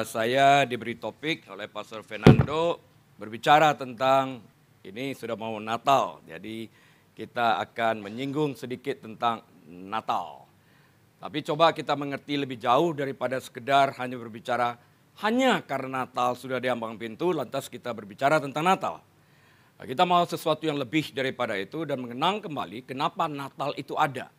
Saya diberi topik oleh Pastor Fernando berbicara tentang ini sudah mau Natal, jadi kita akan menyinggung sedikit tentang Natal. Tapi coba kita mengerti lebih jauh daripada sekedar hanya berbicara hanya karena Natal sudah di ambang pintu, lantas kita berbicara tentang Natal. Nah, kita mau sesuatu yang lebih daripada itu dan mengenang kembali kenapa Natal itu ada.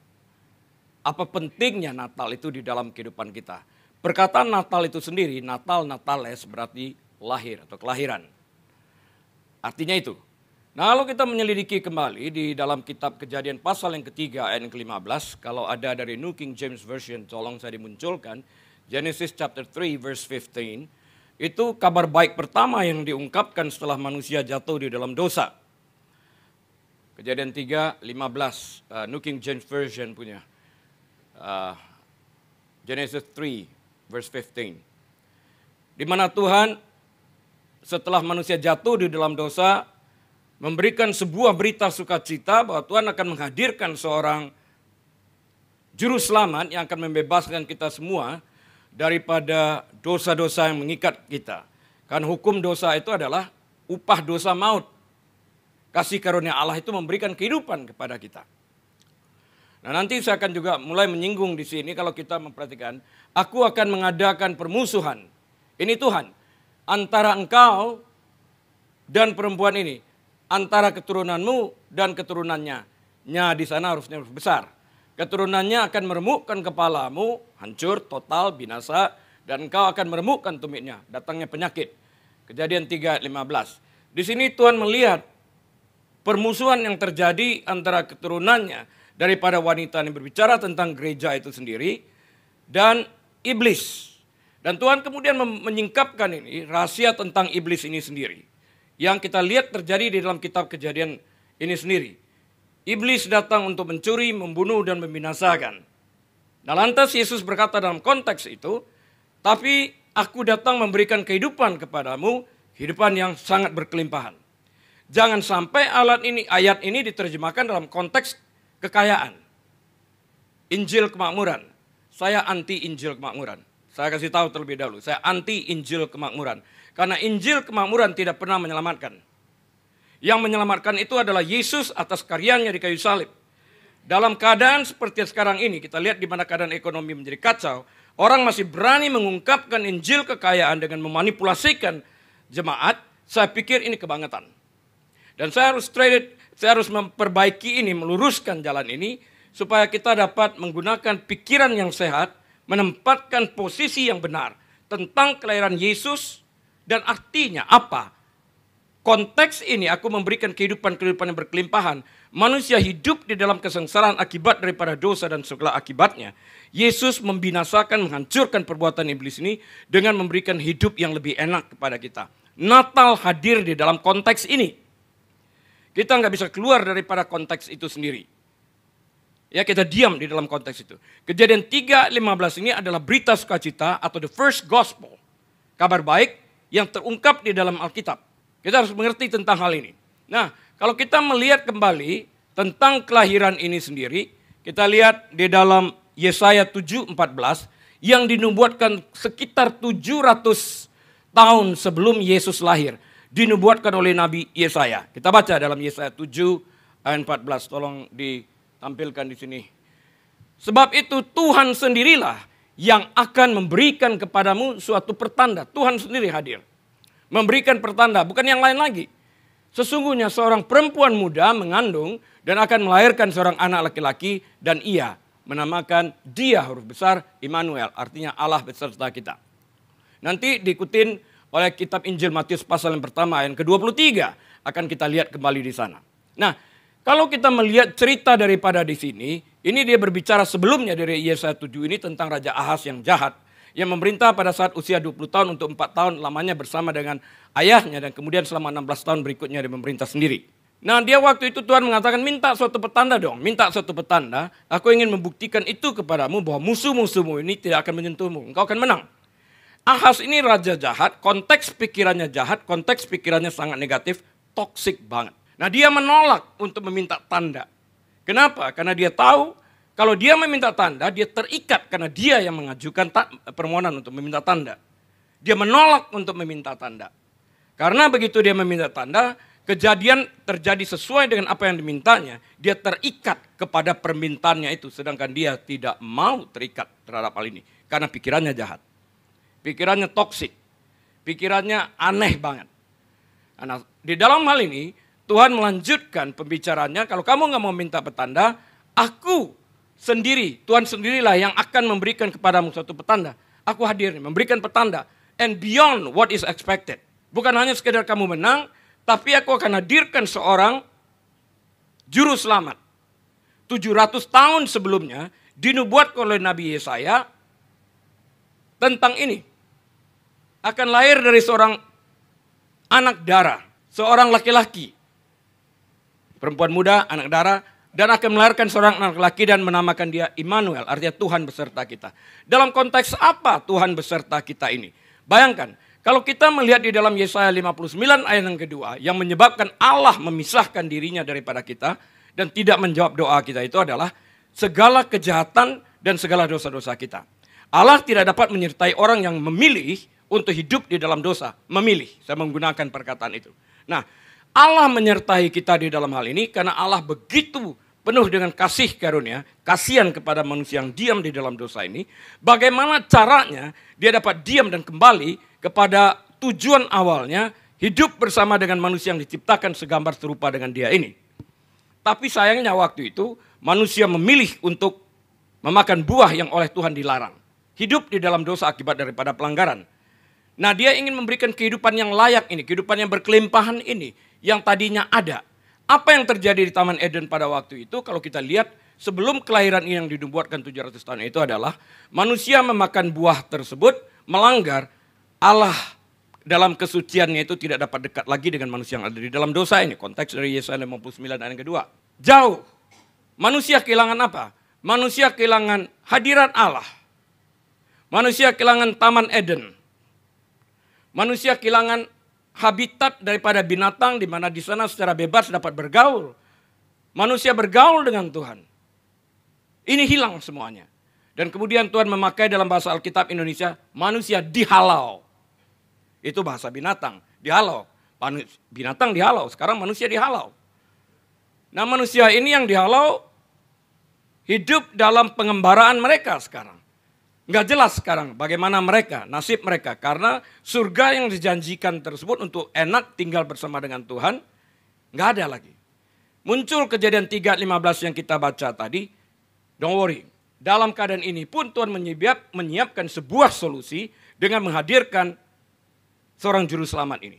Apa pentingnya Natal itu di dalam kehidupan kita. Perkataan Natal itu sendiri, Natal, Natales berarti lahir atau kelahiran. Artinya itu. Nah, kalau kita menyelidiki kembali di dalam kitab Kejadian pasal yang ketiga ayat yang ke-15, kalau ada dari New King James Version, tolong saya dimunculkan, Genesis chapter 3 verse 15, itu kabar baik pertama yang diungkapkan setelah manusia jatuh di dalam dosa. Kejadian 3, 15, New King James Version punya. Genesis 3 verse 15. Di mana Tuhan setelah manusia jatuh di dalam dosa memberikan sebuah berita sukacita bahwa Tuhan akan menghadirkan seorang juru selamat yang akan membebaskan kita semua daripada dosa-dosa yang mengikat kita. Karena hukum dosa itu adalah upah dosa maut. Kasih karunia Allah itu memberikan kehidupan kepada kita. Nah, nanti saya akan juga mulai menyinggung di sini kalau kita memperhatikan, aku akan mengadakan permusuhan. Ini Tuhan, antara engkau dan perempuan ini, antara keturunanmu dan keturunannya. Nya di sana harusnya besar. Keturunannya akan meremukkan kepalamu, hancur, total, binasa, dan engkau akan meremukkan tumitnya, datangnya penyakit. Kejadian 3 ayat 15. Di sini Tuhan melihat permusuhan yang terjadi antara keturunannya daripada wanita yang berbicara tentang gereja itu sendiri dan iblis. Dan Tuhan kemudian menyingkapkan ini rahasia tentang iblis ini sendiri. Yang kita lihat terjadi di dalam kitab Kejadian ini sendiri. Iblis datang untuk mencuri, membunuh dan membinasakan. Nah, lantas Yesus berkata dalam konteks itu, tapi aku datang memberikan kehidupan kepadamu, kehidupan yang sangat berkelimpahan. Jangan sampai ayat ini diterjemahkan dalam konteks kekayaan. Injil kemakmuran. Saya anti Injil kemakmuran. Saya kasih tahu terlebih dahulu. Saya anti Injil kemakmuran. Karena Injil kemakmuran tidak pernah menyelamatkan. Yang menyelamatkan itu adalah Yesus atas karyanya di kayu salib. Dalam keadaan seperti sekarang ini, kita lihat di mana keadaan ekonomi menjadi kacau. Orang masih berani mengungkapkan Injil kekayaan dengan memanipulasikan jemaat. Saya pikir ini kebangetan. Dan saya harus memperbaiki ini, meluruskan jalan ini, supaya kita dapat menggunakan pikiran yang sehat, menempatkan posisi yang benar tentang kelahiran Yesus dan artinya apa. Konteks ini aku memberikan kehidupan yang berkelimpahan. Manusia hidup di dalam kesengsaraan akibat daripada dosa dan segala akibatnya. Yesus membinasakan, menghancurkan perbuatan iblis ini dengan memberikan hidup yang lebih enak kepada kita. Natal hadir di dalam konteks ini. Kita nggak bisa keluar daripada konteks itu sendiri. Ya, kita diam di dalam konteks itu. Kejadian 3:15 ini adalah berita sukacita atau the first gospel. Kabar baik yang terungkap di dalam Alkitab. Kita harus mengerti tentang hal ini. Nah, kalau kita melihat kembali tentang kelahiran ini sendiri, kita lihat di dalam Yesaya 7:14 yang dinubuatkan sekitar 700 tahun sebelum Yesus lahir. Dinubuatkan oleh Nabi Yesaya. Kita baca dalam Yesaya 7 ayat 14. Tolong ditampilkan di sini. Sebab itu Tuhan sendirilah yang akan memberikan kepadamu suatu pertanda. Tuhan sendiri hadir. Memberikan pertanda, bukan yang lain lagi. Sesungguhnya seorang perempuan muda mengandung dan akan melahirkan seorang anak laki-laki dan ia menamakan dia huruf besar Immanuel. Artinya Allah beserta kita. Nanti diikutin oleh kitab Injil Matius pasal yang pertama ayat ke-23 akan kita lihat kembali di sana. Nah, kalau kita melihat cerita daripada di sini, ini dia berbicara sebelumnya dari Yesaya 7 ini tentang Raja Ahaz yang jahat yang memerintah pada saat usia 20 tahun untuk 4 tahun lamanya bersama dengan ayahnya dan kemudian selama 16 tahun berikutnya dia memerintah sendiri. Nah, dia waktu itu Tuhan mengatakan minta suatu petanda dong, minta suatu petanda. Aku ingin membuktikan itu kepadamu bahwa musuh-musuhmu ini tidak akan menyentuhmu, engkau akan menang. Ahas ini raja jahat, konteks pikirannya jahat, konteks pikirannya sangat negatif, toksik banget. Nah, dia menolak untuk meminta tanda. Kenapa? Karena dia tahu kalau dia meminta tanda, dia terikat karena dia yang mengajukan permohonan untuk meminta tanda. Dia menolak untuk meminta tanda. Karena begitu dia meminta tanda, kejadian terjadi sesuai dengan apa yang dimintanya, dia terikat kepada permintaannya itu, sedangkan dia tidak mau terikat terhadap hal ini. Karena pikirannya jahat. Pikirannya toksik, pikirannya aneh banget. Nah, di dalam hal ini, Tuhan melanjutkan pembicaranya, kalau kamu nggak mau minta petanda, aku sendiri, Tuhan sendirilah yang akan memberikan kepadamu suatu petanda. Aku hadir memberikan petanda, and beyond what is expected. Bukan hanya sekedar kamu menang, tapi aku akan hadirkan seorang juru selamat. 700 tahun sebelumnya, dinubuatkan oleh Nabi Yesaya tentang ini. Akan lahir dari seorang anak darah, seorang laki-laki. Perempuan muda, anak darah, dan akan melahirkan seorang anak laki dan menamakan dia Immanuel, artinya Tuhan beserta kita. Dalam konteks apa Tuhan beserta kita ini? Bayangkan, kalau kita melihat di dalam Yesaya 59 ayat yang kedua, yang menyebabkan Allah memisahkan dirinya daripada kita, dan tidak menjawab doa kita itu adalah segala kejahatan dan segala dosa-dosa kita. Allah tidak dapat menyertai orang yang memilih untuk hidup di dalam dosa. Memilih, saya menggunakan perkataan itu. Nah, Allah menyertai kita di dalam hal ini karena Allah begitu penuh dengan kasih karunia, kasihan kepada manusia yang diam di dalam dosa ini. Bagaimana caranya dia dapat diam dan kembali kepada tujuan awalnya, hidup bersama dengan manusia yang diciptakan segambar serupa dengan dia ini. Tapi sayangnya waktu itu manusia memilih untuk memakan buah yang oleh Tuhan dilarang. Hidup di dalam dosa akibat daripada pelanggaran. Nah, dia ingin memberikan kehidupan yang layak ini, kehidupan yang berkelimpahan ini, yang tadinya ada. Apa yang terjadi di Taman Eden pada waktu itu, kalau kita lihat sebelum kelahiran ini yang dinubuatkan 700 tahun itu adalah, manusia memakan buah tersebut, melanggar, Allah dalam kesuciannya itu tidak dapat dekat lagi dengan manusia yang ada di dalam dosa ini. Konteks dari Yesaya 59 ayat yang kedua. Jauh. Manusia kehilangan apa? Manusia kehilangan hadirat Allah. Manusia kehilangan Taman Eden. Manusia kehilangan habitat daripada binatang di mana di sana secara bebas dapat bergaul. Manusia bergaul dengan Tuhan. Ini hilang semuanya. Dan kemudian Tuhan memakai dalam bahasa Alkitab Indonesia, manusia dihalau. Itu bahasa binatang, dihalau. Binatang dihalau, sekarang manusia dihalau. Nah, manusia ini yang dihalau hidup dalam pengembaraan mereka sekarang. Nggak jelas sekarang bagaimana mereka, nasib mereka. Karena surga yang dijanjikan tersebut untuk enak tinggal bersama dengan Tuhan, nggak ada lagi. Muncul Kejadian 3:15 yang kita baca tadi, don't worry. Dalam keadaan ini pun Tuhan menyiapkan sebuah solusi dengan menghadirkan seorang juru selamat ini.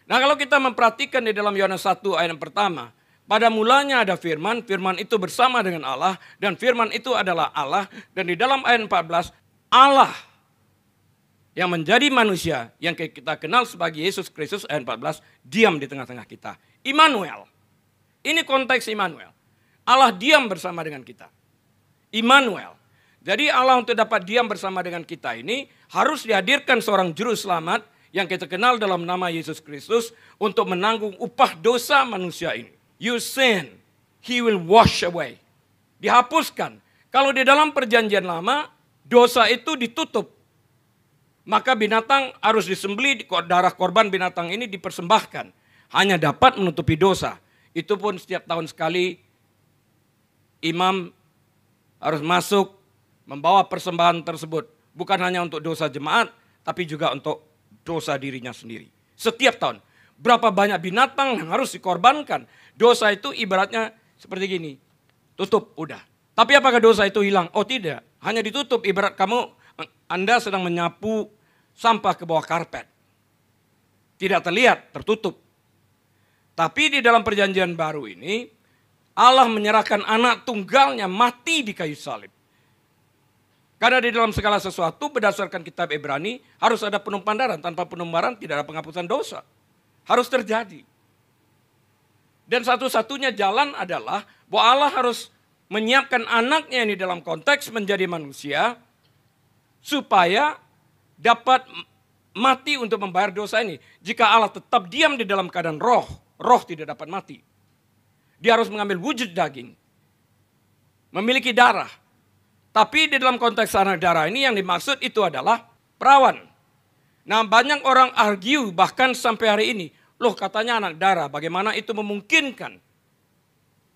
Nah, kalau kita memperhatikan di dalam Yohanes 1 ayat yang pertama, pada mulanya ada firman, firman itu bersama dengan Allah, dan firman itu adalah Allah. Dan di dalam ayat 14, Allah yang menjadi manusia, yang kita kenal sebagai Yesus Kristus, ayat 14, diam di tengah-tengah kita. Immanuel. Ini konteks Immanuel. Allah diam bersama dengan kita. Immanuel. Jadi Allah untuk dapat diam bersama dengan kita ini, harus dihadirkan seorang juru selamat, yang kita kenal dalam nama Yesus Kristus, untuk menanggung upah dosa manusia ini. You sin, he will wash away. Dihapuskan. Kalau di dalam perjanjian lama, dosa itu ditutup. Maka binatang harus disembelih, darah korban binatang ini dipersembahkan. Hanya dapat menutupi dosa. Itu pun setiap tahun sekali, imam harus masuk, membawa persembahan tersebut. Bukan hanya untuk dosa jemaat, tapi juga untuk dosa dirinya sendiri. Setiap tahun. Berapa banyak binatang yang harus dikorbankan. Dosa itu ibaratnya seperti gini. Tutup, udah. Tapi apakah dosa itu hilang? Oh tidak. Hanya ditutup. Ibarat Anda sedang menyapu sampah ke bawah karpet. Tidak terlihat, tertutup. Tapi di dalam perjanjian baru ini, Allah menyerahkan anak tunggalnya mati di kayu salib. Karena di dalam segala sesuatu berdasarkan kitab Ibrani harus ada penumpahan darah. Tanpa penumpahan tidak ada penghapusan dosa. Harus terjadi. Dan satu-satunya jalan adalah bahwa Allah harus menyiapkan anaknya ini dalam konteks menjadi manusia supaya dapat mati untuk membayar dosa ini. Jika Allah tetap diam di dalam keadaan roh, roh tidak dapat mati. Dia harus mengambil wujud daging, memiliki darah. Tapi di dalam konteks anak darah ini yang dimaksud itu adalah perawan. Nah, banyak orang argue bahkan sampai hari ini, loh katanya anak darah, bagaimana itu memungkinkan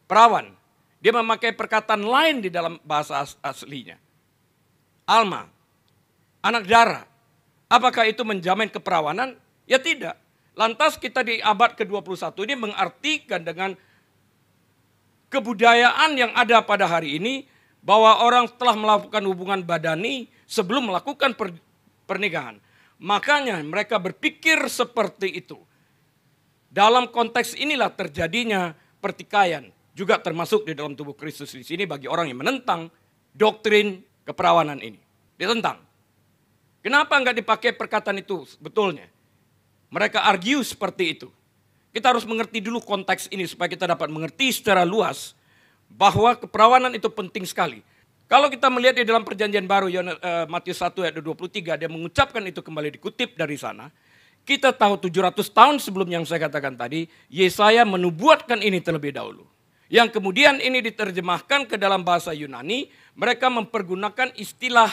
perawan? Dia memakai perkataan lain di dalam bahasa aslinya. Alma, anak darah. Apakah itu menjamin keperawanan? Ya tidak. Lantas kita di abad ke-21 ini mengartikan dengan kebudayaan yang ada pada hari ini, bahwa orang telah melakukan hubungan badani sebelum melakukan pernikahan. Makanya mereka berpikir seperti itu. Dalam konteks inilah terjadinya pertikaian. Juga termasuk di dalam tubuh Kristus di sini bagi orang yang menentang doktrin keperawanan ini. Ditentang. Kenapa enggak dipakai perkataan itu sebetulnya? Mereka argue seperti itu. Kita harus mengerti dulu konteks ini supaya kita dapat mengerti secara luas bahwa keperawanan itu penting sekali. Kalau kita melihat di dalam perjanjian baru, Matius 1 ayat 23, dia mengucapkan itu kembali dikutip dari sana. Kita tahu 700 tahun sebelum yang saya katakan tadi, Yesaya menubuatkan ini terlebih dahulu. Yang kemudian ini diterjemahkan ke dalam bahasa Yunani, mereka mempergunakan istilah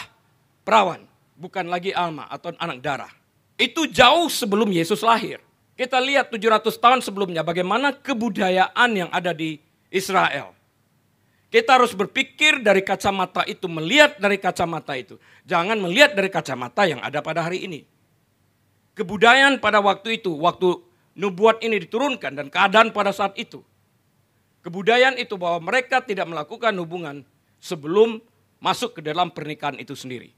perawan, bukan lagi alma atau anak darah. Itu jauh sebelum Yesus lahir. Kita lihat 700 tahun sebelumnya bagaimana kebudayaan yang ada di Israel. Kita harus berpikir dari kacamata itu, melihat dari kacamata itu. Jangan melihat dari kacamata yang ada pada hari ini. Kebudayaan pada waktu itu, waktu nubuat ini diturunkan dan keadaan pada saat itu. Kebudayaan itu bahwa mereka tidak melakukan hubungan sebelum masuk ke dalam pernikahan itu sendiri.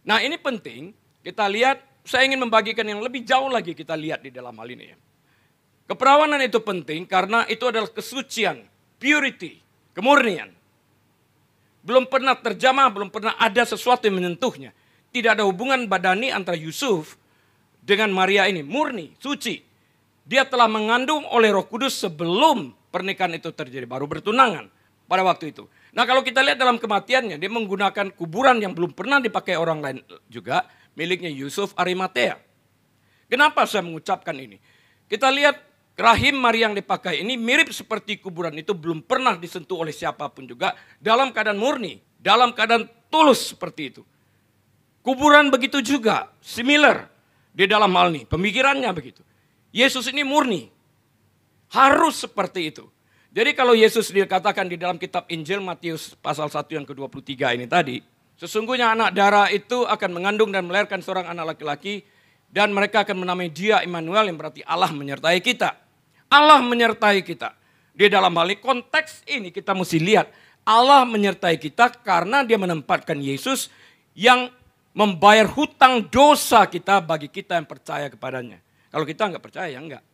Nah, ini penting, kita lihat, saya ingin membagikan yang lebih jauh lagi kita lihat di dalam hal ini. Keperawanan itu penting karena itu adalah kesucian, purity, kemurnian. Belum pernah terjamah, belum pernah ada sesuatu yang menyentuhnya. Tidak ada hubungan badani antara Yusuf dengan Maria ini, murni, suci. Dia telah mengandung oleh Roh Kudus sebelum pernikahan itu terjadi, baru bertunangan pada waktu itu. Nah, kalau kita lihat dalam kematiannya, dia menggunakan kuburan yang belum pernah dipakai orang lain juga, miliknya Yusuf Arimatea. Kenapa saya mengucapkan ini? Kita lihat rahim Maria yang dipakai ini mirip seperti kuburan itu belum pernah disentuh oleh siapapun juga, dalam keadaan murni, dalam keadaan tulus seperti itu. Kuburan begitu juga, similar di dalam hal ini, pemikirannya begitu. Yesus ini murni, harus seperti itu. Jadi kalau Yesus dikatakan di dalam kitab Injil Matius pasal 1 yang ke-23 ini tadi, sesungguhnya anak darah itu akan mengandung dan melahirkan seorang anak laki-laki, dan mereka akan menamai dia Immanuel, yang berarti Allah menyertai kita. Allah menyertai kita. Di dalam hal ini, konteks ini kita mesti lihat, Allah menyertai kita karena dia menempatkan Yesus yang membayar hutang dosa kita bagi kita yang percaya kepadanya. Kalau kita enggak percaya, ya enggak.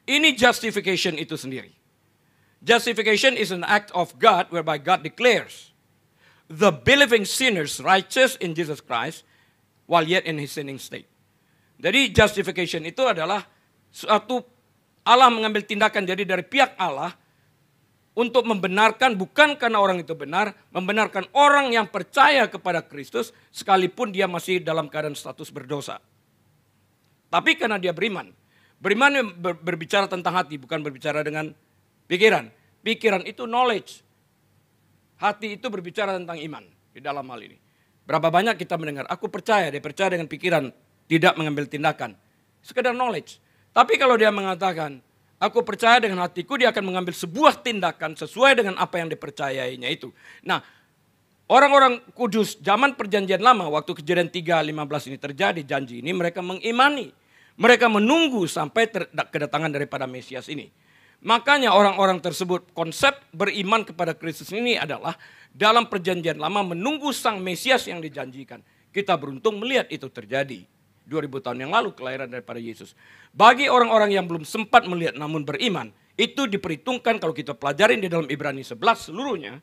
Ini justification itu sendiri. Justification is an act of God whereby God declares the believing sinners righteous in Jesus Christ while yet in his sinning state. Jadi justification itu adalah suatu Allah mengambil tindakan jadi dari pihak Allah untuk membenarkan, bukan karena orang itu benar, membenarkan orang yang percaya kepada Kristus sekalipun dia masih dalam keadaan status berdosa. Tapi karena dia beriman. Beriman berbicara tentang hati, bukan berbicara dengan pikiran. Pikiran itu knowledge. Hati itu berbicara tentang iman di dalam hal ini. Berapa banyak kita mendengar, aku percaya, dia percaya dengan pikiran, tidak mengambil tindakan. Sekedar knowledge. Tapi kalau dia mengatakan, aku percaya dengan hatiku, dia akan mengambil sebuah tindakan sesuai dengan apa yang dipercayainya itu. Nah, orang-orang kudus zaman perjanjian lama, waktu Kejadian 3:15 ini terjadi, janji ini mereka mengimani. Mereka menunggu sampai kedatangan daripada Mesias ini. Makanya orang-orang tersebut, konsep beriman kepada Kristus ini adalah dalam perjanjian lama menunggu sang Mesias yang dijanjikan. Kita beruntung melihat itu terjadi 2000 tahun yang lalu, kelahiran daripada Yesus. Bagi orang-orang yang belum sempat melihat namun beriman, itu diperhitungkan kalau kita pelajarin di dalam Ibrani 11 seluruhnya,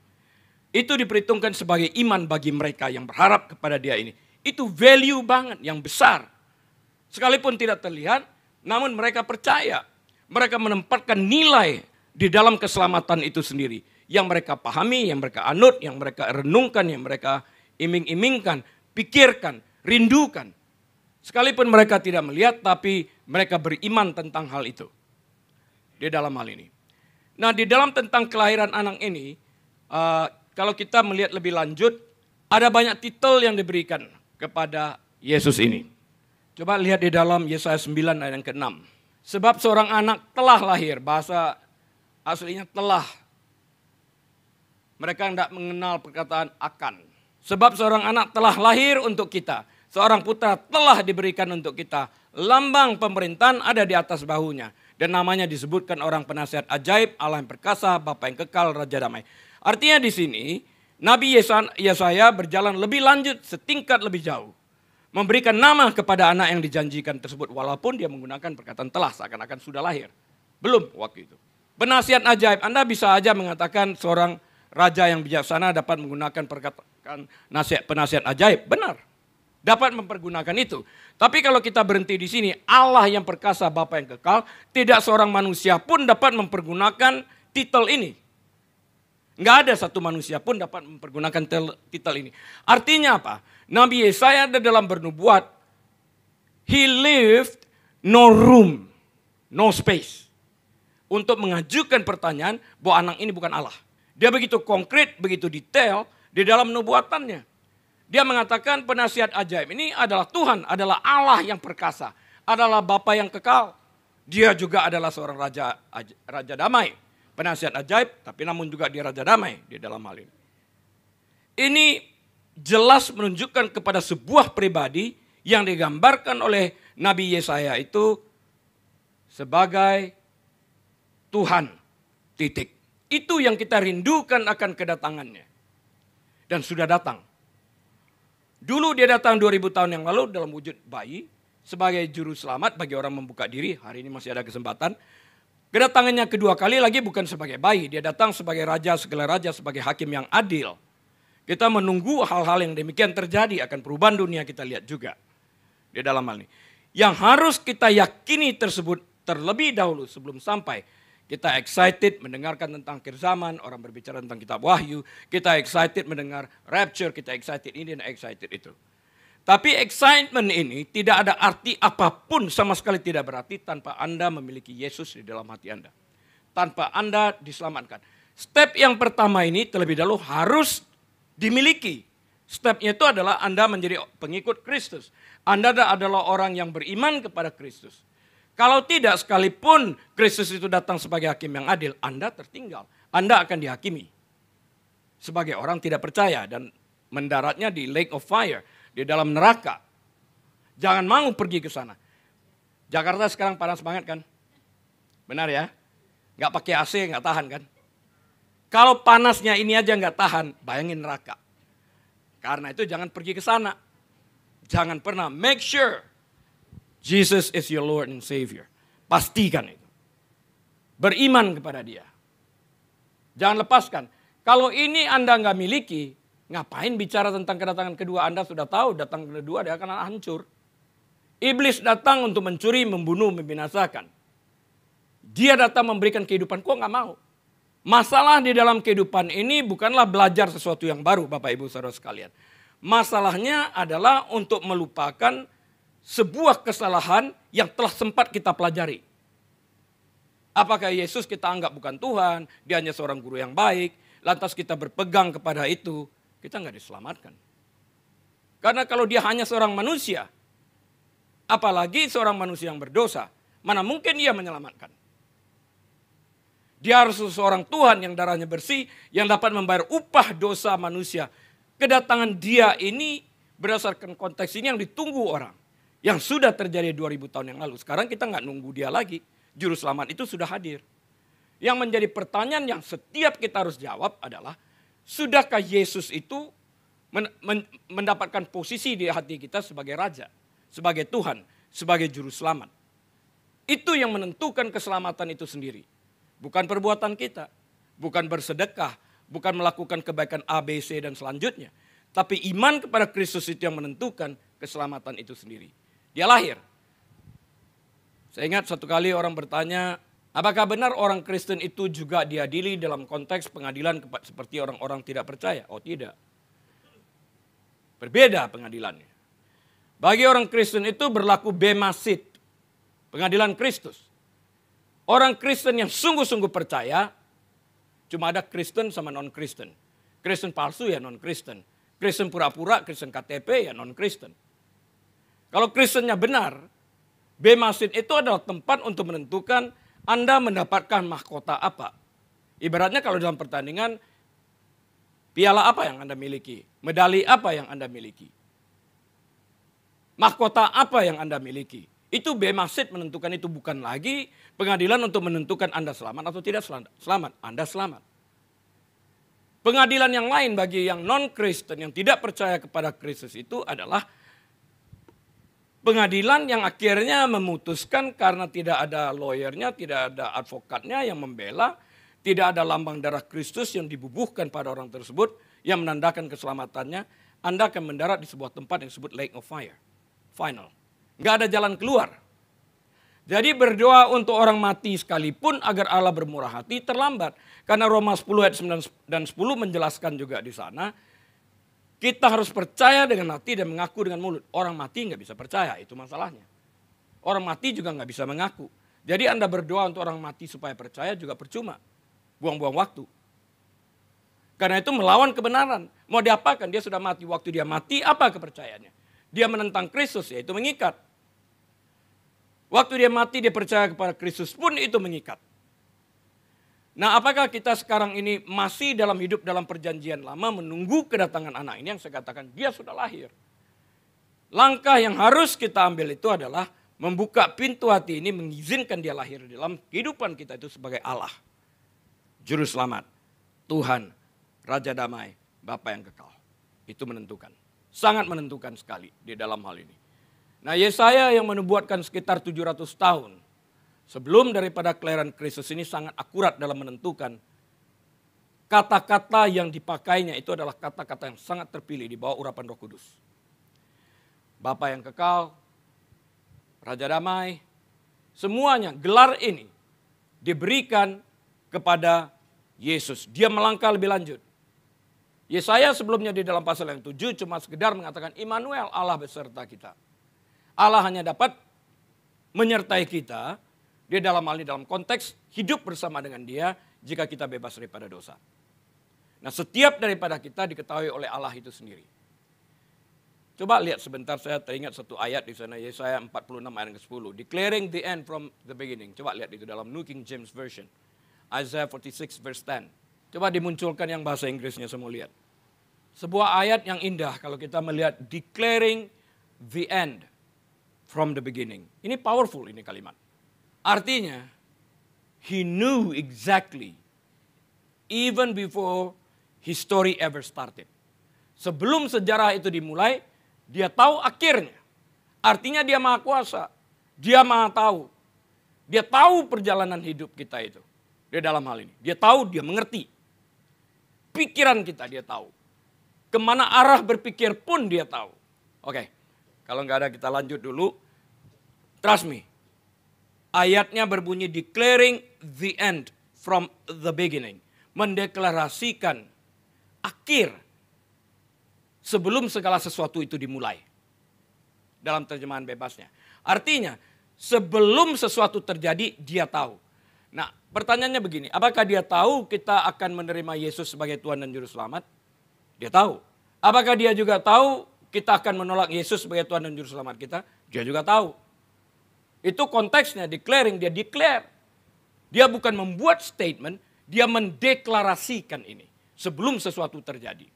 itu diperhitungkan sebagai iman bagi mereka yang berharap kepada dia ini. Itu value banget, yang besar. Sekalipun tidak terlihat, namun mereka percaya. Mereka menempatkan nilai di dalam keselamatan itu sendiri. Yang mereka pahami, yang mereka anut, yang mereka renungkan, yang mereka iming-imingkan, pikirkan. rindukan. Sekalipun mereka tidak melihat, tapi mereka beriman tentang hal itu. Di dalam hal ini. Nah, di dalam tentang kelahiran anak ini, kalau kita melihat lebih lanjut, ada banyak titel yang diberikan kepada Yesus ini. Coba lihat di dalam Yesaya 9 ayat yang ke-6. Sebab seorang anak telah lahir, bahasa aslinya telah. Mereka tidak mengenal perkataan akan. Sebab seorang anak telah lahir untuk kita. Seorang putra telah diberikan untuk kita. Lambang pemerintahan ada di atas bahunya. Dan namanya disebutkan orang penasihat ajaib, Allah yang perkasa, Bapa yang kekal, Raja damai. Artinya di sini, Nabi Yesaya berjalan lebih lanjut, setingkat lebih jauh. Memberikan nama kepada anak yang dijanjikan tersebut. Walaupun dia menggunakan perkataan telah, seakan-akan sudah lahir. Belum waktu itu. Penasihat ajaib, Anda bisa aja mengatakan seorang raja yang bijaksana dapat menggunakan perkataan penasihat ajaib. Benar. Dapat mempergunakan itu. Tapi kalau kita berhenti di sini, Allah yang perkasa, Bapa yang kekal, tidak seorang manusia pun dapat mempergunakan titel ini. Enggak ada satu manusia pun dapat mempergunakan titel ini. Artinya apa? Nabi Yesaya ada dalam bernubuat, he left no room, no space. Untuk mengajukan pertanyaan bahwa anak ini bukan Allah. Dia begitu konkret, begitu detail di dalam nubuatannya. Dia mengatakan penasihat ajaib ini adalah Tuhan, adalah Allah yang perkasa, adalah Bapa yang kekal. Dia juga adalah seorang raja damai, penasihat ajaib, tapi namun juga dia raja damai di dalam hal ini. Ini jelas menunjukkan kepada sebuah pribadi yang digambarkan oleh Nabi Yesaya itu sebagai Tuhan, titik. Itu yang kita rindukan akan kedatangannya. Dan sudah datang. Dulu dia datang 2000 tahun yang lalu dalam wujud bayi sebagai juru selamat bagi orang membuka diri. Hari ini masih ada kesempatan. Kedatangannya kedua kali lagi bukan sebagai bayi. Dia datang sebagai raja, segala raja, sebagai hakim yang adil. Kita menunggu hal-hal yang demikian terjadi, akan perubahan dunia kita lihat juga. Di dalam hal ini. Yang harus kita yakini tersebut terlebih dahulu sebelum sampai. Kita excited mendengarkan tentang akhir zaman, orang berbicara tentang kitab Wahyu. Kita excited mendengar rapture, kita excited ini dan excited itu. Tapi excitement ini tidak ada arti apapun, sama sekali tidak berarti tanpa Anda memiliki Yesus di dalam hati Anda. Tanpa Anda diselamatkan. Step yang pertama ini terlebih dahulu harus dimiliki. Stepnya itu adalah Anda menjadi pengikut Kristus. Anda adalah orang yang beriman kepada Kristus. Kalau tidak, sekalipun Kristus itu datang sebagai hakim yang adil, Anda tertinggal. Anda akan dihakimi sebagai orang tidak percaya dan mendaratnya di lake of fire, di dalam neraka. Jangan mau pergi ke sana. Jakarta sekarang panas banget kan? Benar ya? Gak pakai AC, gak tahan kan? Kalau panasnya ini aja gak tahan, bayangin neraka. Karena itu jangan pergi ke sana. Jangan pernah, make sure Jesus is your Lord and Savior. Pastikan itu. Beriman kepada dia. Jangan lepaskan. Kalau ini Anda nggak miliki, ngapain bicara tentang kedatangan kedua? Anda sudah tahu datang kedua dia akan hancur. Iblis datang untuk mencuri, membunuh, membinasakan. Dia datang memberikan kehidupan, kok nggak mau? Masalah di dalam kehidupan ini bukanlah belajar sesuatu yang baru, Bapak Ibu Saudara sekalian. Masalahnya adalah untuk melupakan sebuah kesalahan yang telah sempat kita pelajari. Apakah Yesus kita anggap bukan Tuhan, dia hanya seorang guru yang baik, lantas kita berpegang kepada itu, kita nggak diselamatkan. Karena kalau dia hanya seorang manusia, apalagi seorang manusia yang berdosa, mana mungkin dia menyelamatkan. Dia harus seorang Tuhan yang darahnya bersih, yang dapat membayar upah dosa manusia. Kedatangan dia ini berdasarkan konteks ini yang ditunggu orang. Yang sudah terjadi 2000 tahun yang lalu. Sekarang kita nggak nunggu dia lagi. Juru selamat itu sudah hadir. Yang menjadi pertanyaan yang setiap kita harus jawab adalah, sudahkah Yesus itu mendapatkan posisi di hati kita sebagai Raja, sebagai Tuhan, sebagai Juru Selamat? Itu yang menentukan keselamatan itu sendiri. Bukan perbuatan kita, bukan bersedekah, bukan melakukan kebaikan A, B, C dan selanjutnya. Tapi iman kepada Kristus itu yang menentukan keselamatan itu sendiri. Dia lahir. Saya ingat satu kali orang bertanya, apakah benar orang Kristen itu juga diadili dalam konteks pengadilan seperti orang-orang tidak percaya? Oh tidak. Berbeda pengadilannya. Bagi orang Kristen itu berlaku bema sit, pengadilan Kristus. Orang Kristen yang sungguh-sungguh percaya, cuma ada Kristen sama non-Kristen. Kristen palsu ya non-Kristen. Kristen pura-pura, Kristen KTP ya non-Kristen. Kalau Kristennya benar, bema sit itu adalah tempat untuk menentukan Anda mendapatkan mahkota apa. Ibaratnya kalau dalam pertandingan, piala apa yang Anda miliki? Medali apa yang Anda miliki? Mahkota apa yang Anda miliki? Itu bema sit menentukan, itu bukan lagi pengadilan untuk menentukan Anda selamat atau tidak selamat. Anda selamat. Pengadilan yang lain bagi yang non-Kristen, yang tidak percaya kepada Kristus itu adalah pengadilan yang akhirnya memutuskan karena tidak ada lawyernya, tidak ada advokatnya yang membela, tidak ada lambang darah Kristus yang dibubuhkan pada orang tersebut yang menandakan keselamatannya, Anda akan mendarat di sebuah tempat yang disebut Lake of Fire. Final. Nggak ada jalan keluar. Jadi berdoa untuk orang mati sekalipun agar Allah bermurah hati terlambat. Karena Roma 10 ayat 9 dan 10 menjelaskan juga di sana, kita harus percaya dengan hati dan mengaku dengan mulut. Orang mati nggak bisa percaya, itu masalahnya. Orang mati juga nggak bisa mengaku. Jadi Anda berdoa untuk orang mati supaya percaya juga percuma. Buang-buang waktu. Karena itu melawan kebenaran. Mau diapakan? Dia sudah mati. Waktu dia mati, apa kepercayaannya? Dia menentang Kristus, yaitu mengikat. Waktu dia mati, dia percaya kepada Kristus pun itu mengikat. Nah, apakah kita sekarang ini masih dalam hidup dalam perjanjian lama menunggu kedatangan anak ini yang saya katakan dia sudah lahir. Langkah yang harus kita ambil itu adalah membuka pintu hati ini, mengizinkan dia lahir dalam kehidupan kita itu sebagai Allah. Juru selamat, Tuhan, Raja Damai, Bapa yang kekal. Itu menentukan. Sangat menentukan sekali di dalam hal ini. Nah, Yesaya yang menubuatkan sekitar 700 tahun sebelum daripada kelahiran Kristus ini sangat akurat dalam menentukan kata-kata yang dipakainya itu adalah kata-kata yang sangat terpilih di bawah urapan Roh Kudus. Bapa yang kekal, Raja Damai, semuanya gelar ini diberikan kepada Yesus. Dia melangkah lebih lanjut. Yesaya sebelumnya di dalam pasal yang 7 cuma sekedar mengatakan Immanuel, Allah beserta kita. Allah hanya dapat menyertai kita di dalam hal ini dalam konteks hidup bersama dengan dia jika kita bebas daripada dosa. Nah, setiap daripada kita diketahui oleh Allah itu sendiri. Coba lihat sebentar, saya teringat satu ayat di sana, Yesaya 46 ayat ke-10. Declaring the end from the beginning. Coba lihat itu dalam New King James Version. Isaiah 46 verse 10. Coba dimunculkan yang bahasa Inggrisnya semua lihat. Sebuah ayat yang indah kalau kita melihat declaring the end from the beginning. Ini powerful ini kalimat. Artinya, he knew exactly even before his story ever started. Sebelum sejarah itu dimulai, dia tahu akhirnya. Artinya dia maha kuasa. Dia maha tahu. Dia tahu perjalanan hidup kita itu. Di dalam hal ini. Dia tahu, dia mengerti. Pikiran kita dia tahu. Kemana arah berpikir pun dia tahu. Oke, kalau nggak ada kita lanjut dulu. Trust me. Ayatnya berbunyi declaring the end from the beginning. Mendeklarasikan akhir sebelum segala sesuatu itu dimulai. Dalam terjemahan bebasnya. Artinya sebelum sesuatu terjadi dia tahu. Nah, pertanyaannya begini, apakah dia tahu kita akan menerima Yesus sebagai Tuhan dan Juru Selamat? Dia tahu. Apakah dia juga tahu kita akan menolak Yesus sebagai Tuhan dan Juru Selamat kita? Dia juga tahu. Itu konteksnya, declaring, dia declare. Dia bukan membuat statement, dia mendeklarasikan ini sebelum sesuatu terjadi.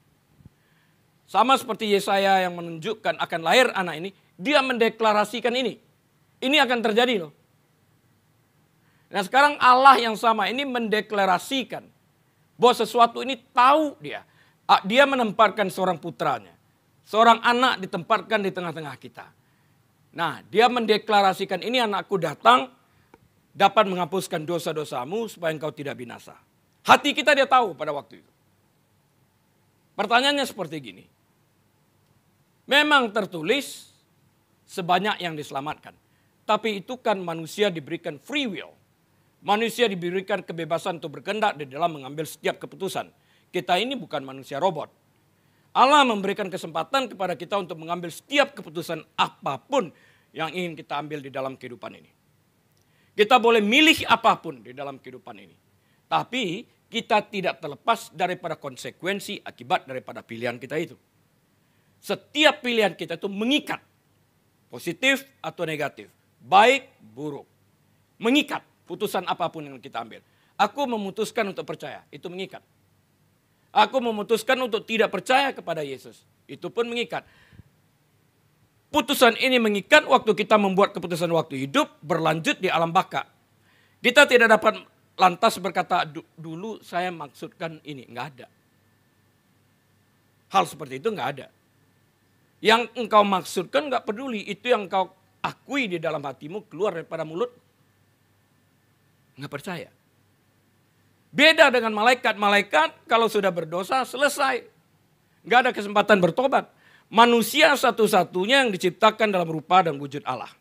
Sama seperti Yesaya yang menunjukkan akan lahir anak ini, dia mendeklarasikan ini. Ini akan terjadi loh. Nah sekarang Allah yang sama ini mendeklarasikan bahwa sesuatu ini tahu dia. Dia menempatkan seorang putranya. Seorang anak ditempatkan di tengah-tengah kita. Nah dia mendeklarasikan ini anakku datang dapat menghapuskan dosa-dosamu supaya engkau tidak binasa. Hati kita dia tahu pada waktu itu. Pertanyaannya seperti gini. Memang tertulis sebanyak yang diselamatkan. Tapi itu kan manusia diberikan free will. Manusia diberikan kebebasan untuk berkehendak di dalam mengambil setiap keputusan. Kita ini bukan manusia robot. Allah memberikan kesempatan kepada kita untuk mengambil setiap keputusan apapun yang ingin kita ambil di dalam kehidupan ini. Kita boleh milih apapun di dalam kehidupan ini. Tapi kita tidak terlepas daripada konsekuensi akibat daripada pilihan kita itu. Setiap pilihan kita itu mengikat. Positif atau negatif. Baik, buruk. Mengikat putusan apapun yang kita ambil. Aku memutuskan untuk percaya, itu mengikat. Aku memutuskan untuk tidak percaya kepada Yesus, itu pun mengikat. Putusan ini mengikat waktu kita membuat keputusan waktu hidup berlanjut di alam baka. Kita tidak dapat lantas berkata, dulu saya maksudkan ini. Enggak ada. Hal seperti itu enggak ada. Yang engkau maksudkan enggak peduli. Itu yang engkau akui di dalam hatimu keluar daripada mulut. Enggak percaya. Beda dengan malaikat. Malaikat kalau sudah berdosa selesai. Enggak ada kesempatan bertobat. Manusia satu-satunya yang diciptakan dalam rupa dan wujud Allah.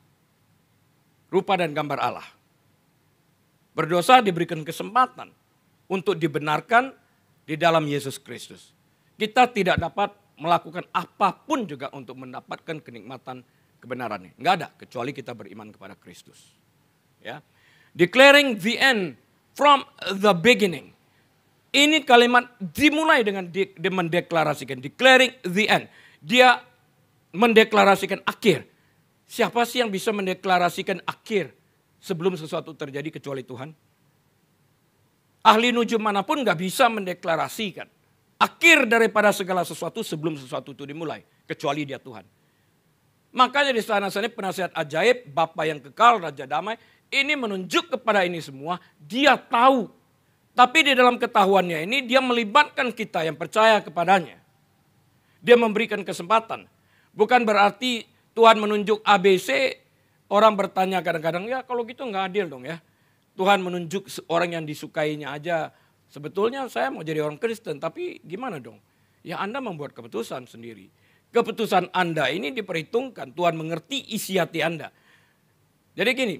Rupa dan gambar Allah. Berdosa diberikan kesempatan untuk dibenarkan di dalam Yesus Kristus. Kita tidak dapat melakukan apapun juga untuk mendapatkan kenikmatan kebenarannya. Enggak ada kecuali kita beriman kepada Kristus. Ya. Declaring the end from the beginning. Ini kalimat dimulai dengan mendeklarasikan. Declaring the end. Dia mendeklarasikan akhir. Siapa sih yang bisa mendeklarasikan akhir sebelum sesuatu terjadi kecuali Tuhan? Ahli nujum manapun gak bisa mendeklarasikan akhir daripada segala sesuatu sebelum sesuatu itu dimulai. Kecuali dia Tuhan. Makanya di sana-sana penasihat ajaib, Bapa yang kekal, Raja damai. Ini menunjuk kepada ini semua. Dia tahu. Tapi di dalam ketahuannya ini dia melibatkan kita yang percaya kepadanya. Dia memberikan kesempatan. Bukan berarti Tuhan menunjuk ABC, orang bertanya kadang-kadang, ya kalau gitu gak adil dong ya. Tuhan menunjuk orang yang disukainya aja. Sebetulnya saya mau jadi orang Kristen, tapi gimana dong? Ya Anda membuat keputusan sendiri. Keputusan Anda ini diperhitungkan, Tuhan mengerti isi hati Anda. Jadi gini,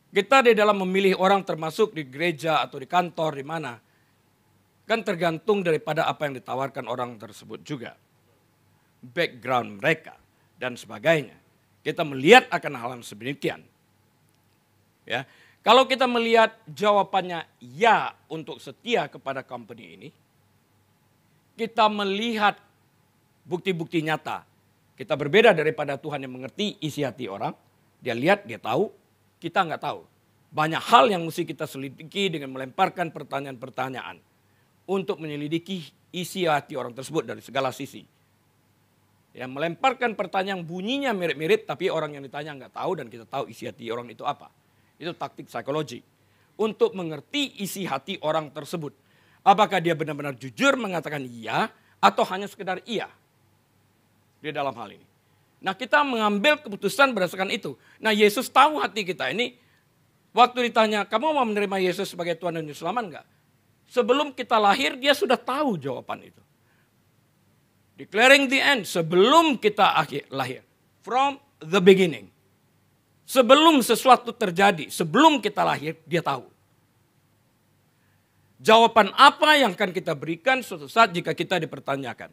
kita di dalam memilih orang termasuk di gereja atau di kantor, di mana. Kan tergantung daripada apa yang ditawarkan orang tersebut juga. Background mereka dan sebagainya. Kita melihat akan hal yang sedemikian. Ya, kalau kita melihat jawabannya ya untuk setia kepada company ini, kita melihat bukti-bukti nyata. Kita berbeda daripada Tuhan yang mengerti isi hati orang. Dia lihat, dia tahu, kita nggak tahu. Banyak hal yang mesti kita selidiki dengan melemparkan pertanyaan-pertanyaan untuk menyelidiki isi hati orang tersebut dari segala sisi. Ya, melemparkan pertanyaan bunyinya mirip-mirip tapi orang yang ditanya nggak tahu dan kita tahu isi hati orang itu apa. Itu taktik psikologi. Untuk mengerti isi hati orang tersebut. Apakah dia benar-benar jujur mengatakan iya atau hanya sekedar iya. Di dalam hal ini. Nah kita mengambil keputusan berdasarkan itu. Nah Yesus tahu hati kita ini. Waktu ditanya kamu mau menerima Yesus sebagai Tuhan dan Juru Selamat enggak? Sebelum kita lahir dia sudah tahu jawaban itu. Declaring the end sebelum kita lahir. From the beginning. Sebelum sesuatu terjadi, sebelum kita lahir, dia tahu. Jawaban apa yang akan kita berikan suatu saat jika kita dipertanyakan.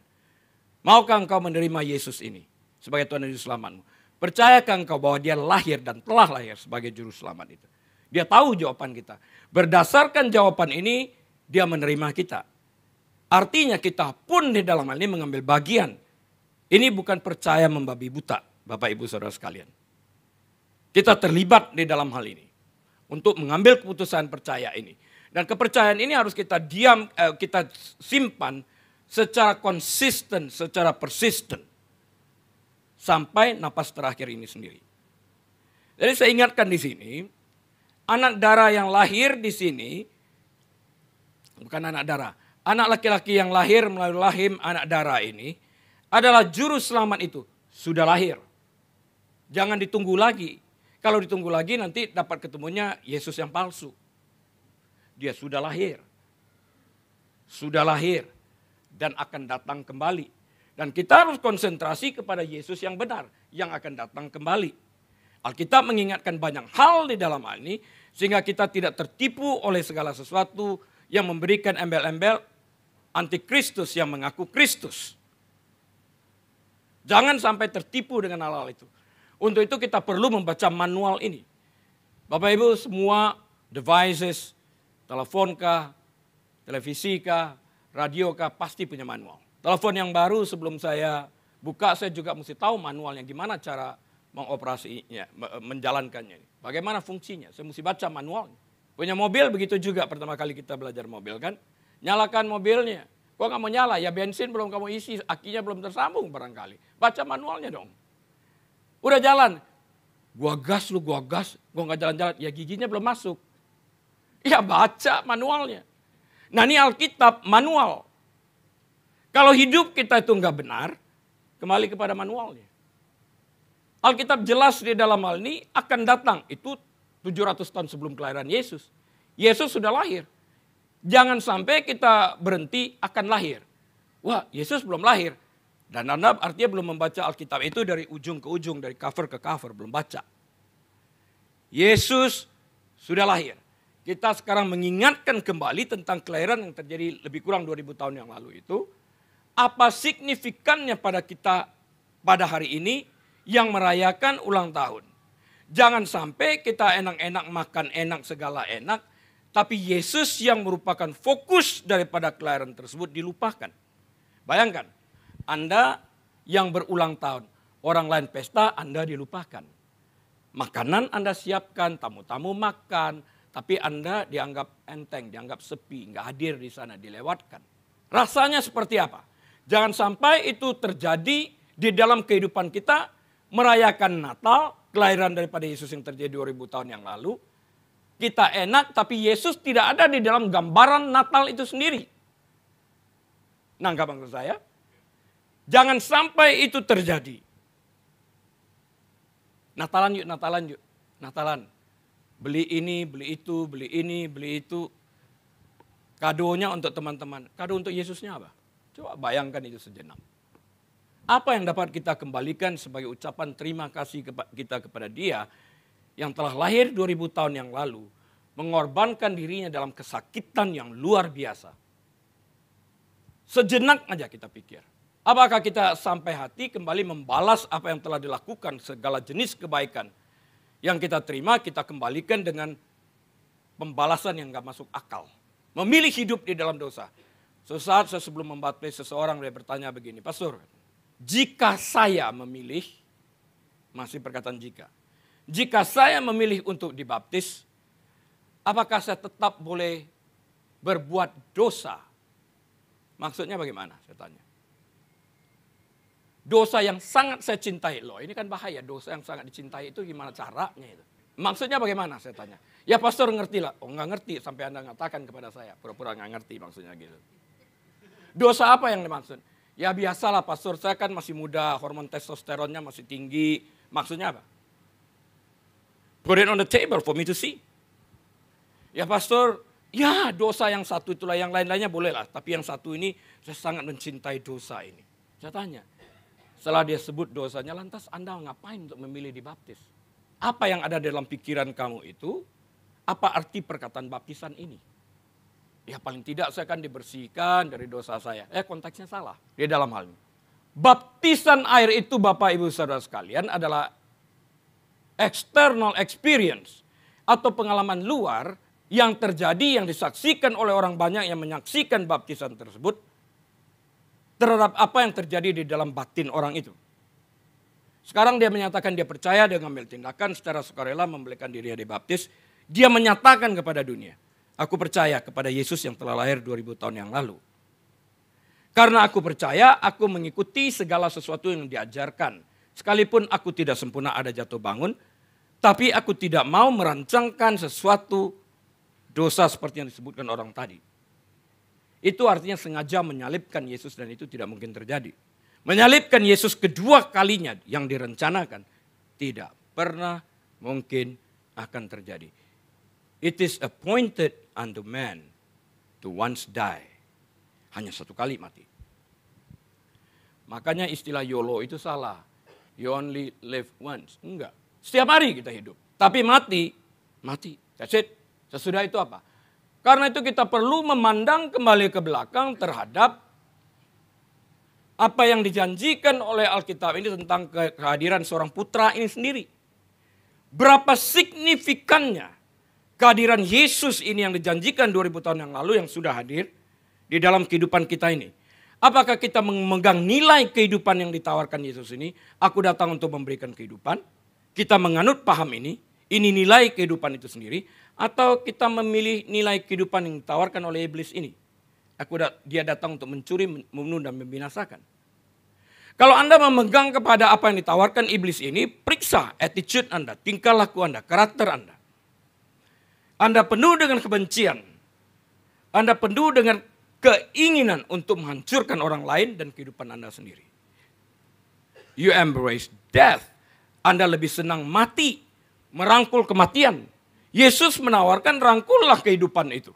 Maukah engkau menerima Yesus ini sebagai Tuhan dan Juru Selamatmu? Percayakah engkau bahwa dia lahir dan telah lahir sebagai Juru Selamat itu? Dia tahu jawaban kita. Berdasarkan jawaban ini, dia menerima kita. Artinya kita pun di dalam hal ini mengambil bagian. Ini bukan percaya membabi buta, Bapak Ibu Saudara sekalian. Kita terlibat di dalam hal ini. Untuk mengambil keputusan percaya ini. Dan kepercayaan ini harus kita kita simpan secara konsisten, secara persisten. Sampai napas terakhir ini sendiri. Jadi saya ingatkan di sini, anak darah yang lahir di sini, bukan anak darah. Anak laki-laki yang lahir melalui rahim anak darah ini adalah Juru Selamat itu. Sudah lahir. Jangan ditunggu lagi. Kalau ditunggu lagi nanti dapat ketemunya Yesus yang palsu. Dia sudah lahir. Sudah lahir. Dan akan datang kembali. Dan kita harus konsentrasi kepada Yesus yang benar. Yang akan datang kembali. Alkitab mengingatkan banyak hal di dalam hal ini. Sehingga kita tidak tertipu oleh segala sesuatu yang memberikan embel-embel antikristus yang mengaku Kristus. Jangan sampai tertipu dengan hal-hal itu. Untuk itu kita perlu membaca manual ini. Bapak Ibu semua devices, telepon kah, televisi kah, radio kah, pasti punya manual. Telepon yang baru sebelum saya buka, saya juga mesti tahu manualnya, gimana cara mengoperasinya, menjalankannya. Bagaimana fungsinya, saya mesti baca manualnya. Punya mobil begitu juga pertama kali kita belajar mobil kan. Nyalakan mobilnya. Kok nggak mau nyala? Ya bensin belum kamu isi, akinya belum tersambung barangkali. Baca manualnya dong. Udah jalan. Gua gas, gua nggak jalan-jalan. Ya giginya belum masuk. Ya baca manualnya. Nah ini Alkitab manual. Kalau hidup kita itu nggak benar, kembali kepada manualnya. Alkitab jelas di dalam hal ini akan datang. Itu 700 tahun sebelum kelahiran Yesus. Yesus sudah lahir. Jangan sampai kita berhenti akan lahir. Wah, Yesus belum lahir. Dan Anda artinya belum membaca Alkitab itu dari ujung ke ujung, dari cover ke cover, belum baca. Yesus sudah lahir. Kita sekarang mengingatkan kembali tentang kelahiran yang terjadi lebih kurang 2000 tahun yang lalu itu. Apa signifikannya pada kita pada hari ini yang merayakan ulang tahun. Jangan sampai kita enak-enak makan enak segala enak. Tapi Yesus yang merupakan fokus daripada kelahiran tersebut dilupakan. Bayangkan, Anda yang berulang tahun, orang lain pesta, Anda dilupakan. Makanan Anda siapkan, tamu-tamu makan, tapi Anda dianggap enteng, dianggap sepi, nggak hadir di sana, dilewatkan. Rasanya seperti apa? Jangan sampai itu terjadi di dalam kehidupan kita, merayakan Natal, kelahiran daripada Yesus yang terjadi 2000 tahun yang lalu. Kita enak, tapi Yesus tidak ada di dalam gambaran Natal itu sendiri. Nangkap maksud saya? Jangan sampai itu terjadi. Natalan yuk, Natalan yuk. Natalan. Beli ini, beli itu, beli ini, beli itu. Kadonya untuk teman-teman. Kado untuk Yesusnya apa? Coba bayangkan itu sejenak. Apa yang dapat kita kembalikan sebagai ucapan terima kasih kita kepada Dia yang telah lahir 2000 tahun yang lalu, mengorbankan dirinya dalam kesakitan yang luar biasa. Sejenak aja kita pikir. Apakah kita sampai hati kembali membalas apa yang telah dilakukan, segala jenis kebaikan yang kita terima, kita kembalikan dengan pembalasan yang gak masuk akal. Memilih hidup di dalam dosa. Sesaat sebelum membaptis seseorang, dia bertanya begini, Pastor, jika saya memilih, masih perkataan jika saya memilih untuk dibaptis, apakah saya tetap boleh berbuat dosa? Maksudnya bagaimana? Saya tanya. Dosa yang sangat saya cintai. Loh ini kan bahaya. Dosa yang sangat dicintai itu gimana caranya itu? Maksudnya bagaimana? Saya tanya. Ya pastor ngerti lah. Oh nggak ngerti sampai Anda mengatakan kepada saya. Pura-pura nggak ngerti maksudnya gitu. Dosa apa yang dimaksud? Ya biasalah pastor, saya kan masih muda. Hormon testosteronnya masih tinggi. Maksudnya apa? Put it on the table for me to see. Ya pastor, ya dosa yang satu itulah, yang lain-lainnya bolehlah. Tapi yang satu ini saya sangat mencintai dosa ini. Saya tanya, setelah dia sebut dosanya, lantas Anda ngapain untuk memilih dibaptis? Apa yang ada dalam pikiran kamu itu? Apa arti perkataan baptisan ini? Ya paling tidak saya akan dibersihkan dari dosa saya. Konteksnya salah di dalam hal ini. Baptisan air itu Bapak Ibu Saudara sekalian adalah external experience atau pengalaman luar yang terjadi, yang disaksikan oleh orang banyak yang menyaksikan baptisan tersebut terhadap apa yang terjadi di dalam batin orang itu. Sekarang dia menyatakan dia percaya, dia mengambil tindakan secara sukarela memberikan dirinya dibaptis. Dia menyatakan kepada dunia, aku percaya kepada Yesus yang telah lahir 2000 tahun yang lalu. Karena aku percaya, aku mengikuti segala sesuatu yang diajarkan. Sekalipun aku tidak sempurna ada jatuh bangun, tapi aku tidak mau merancangkan sesuatu dosa seperti yang disebutkan orang tadi. Itu artinya sengaja menyalibkan Yesus dan itu tidak mungkin terjadi. Menyalibkan Yesus kedua kalinya yang direncanakan tidak pernah mungkin akan terjadi. It is appointed unto man to once die. Hanya satu kali mati. Makanya istilah YOLO itu salah. You only live once. Enggak. Setiap hari kita hidup. Tapi mati. That's it. Sesudah itu apa? Karena itu kita perlu memandang kembali ke belakang terhadap Apa yang dijanjikan oleh Alkitab ini tentang kehadiran seorang putra ini sendiri. Berapa signifikannya kehadiran Yesus ini yang dijanjikan 2000 tahun yang lalu yang sudah hadir di dalam kehidupan kita ini. Apakah kita memegang nilai kehidupan yang ditawarkan Yesus ini? Aku datang untuk memberikan kehidupan. Kita menganut paham ini nilai kehidupan itu sendiri. Atau kita memilih nilai kehidupan yang ditawarkan oleh iblis ini. Dia datang untuk mencuri, membunuh, dan membinasakan. Kalau Anda memegang kepada apa yang ditawarkan iblis ini, periksa attitude Anda, tingkah laku Anda, karakter Anda. Anda penuh dengan kebencian. Anda penuh dengan keinginan untuk menghancurkan orang lain dan kehidupan Anda sendiri. You embrace death. Anda lebih senang mati, merangkul kematian. Yesus menawarkan rangkullah kehidupan itu.